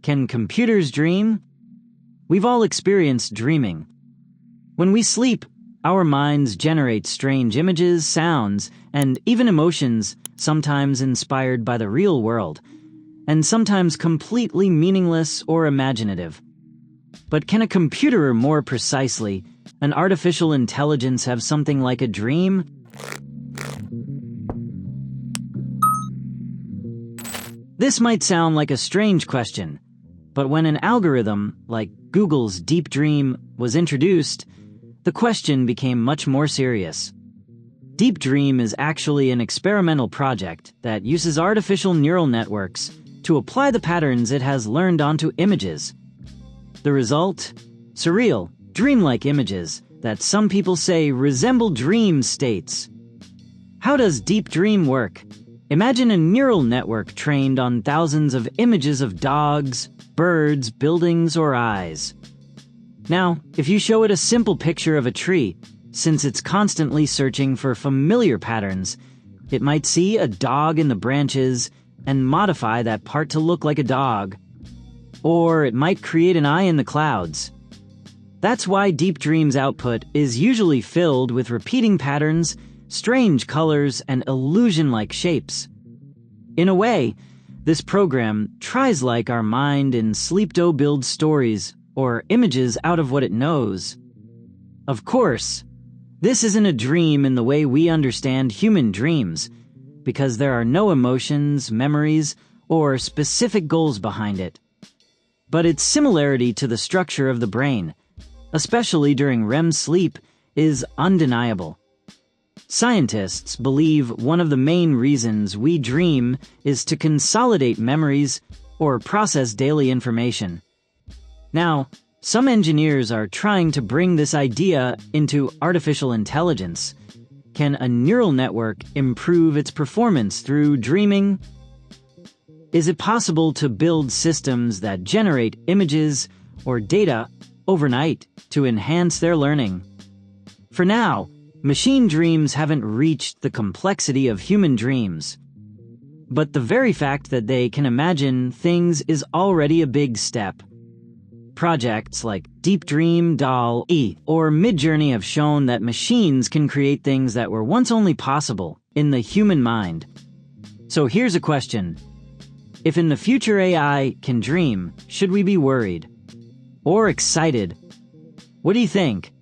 Can computers dream? We've all experienced dreaming. When we sleep, our minds generate strange images, sounds, and even emotions, sometimes inspired by the real world, and sometimes completely meaningless or imaginative. But can a computer, or more precisely, an artificial intelligence, have something like a dream? This might sound like a strange question, but when an algorithm, like Google's DeepDream, was introduced, the question became much more serious. DeepDream is actually an experimental project that uses artificial neural networks to apply the patterns it has learned onto images. The result? Surreal, dreamlike images that some people say resemble dream states. How does DeepDream work? Imagine a neural network trained on thousands of images of dogs, birds, buildings, or eyes. Now, if you show it a simple picture of a tree, since it's constantly searching for familiar patterns, it might see a dog in the branches and modify that part to look like a dog. Or it might create an eye in the clouds. That's why DeepDream's output is usually filled with repeating patterns, strange colors, and illusion-like shapes. In a way, this program tries like our mind in sleep-do builds stories or images out of what it knows. Of course, this isn't a dream in the way we understand human dreams, because there are no emotions, memories, or specific goals behind it. But its similarity to the structure of the brain, especially during REM sleep, is undeniable. Scientists believe one of the main reasons we dream is to consolidate memories or process daily information. Now, some engineers are trying to bring this idea into artificial intelligence. Can a neural network improve its performance through dreaming? Is it possible to build systems that generate images or data overnight to enhance their learning? For now, machine dreams haven't reached the complexity of human dreams. But the very fact that they can imagine things is already a big step. Projects like DeepDream, DALL-E, or Midjourney have shown that machines can create things that were once only possible in the human mind. So here's a question. If in the future AI can dream, should we be worried? Or excited? What do you think?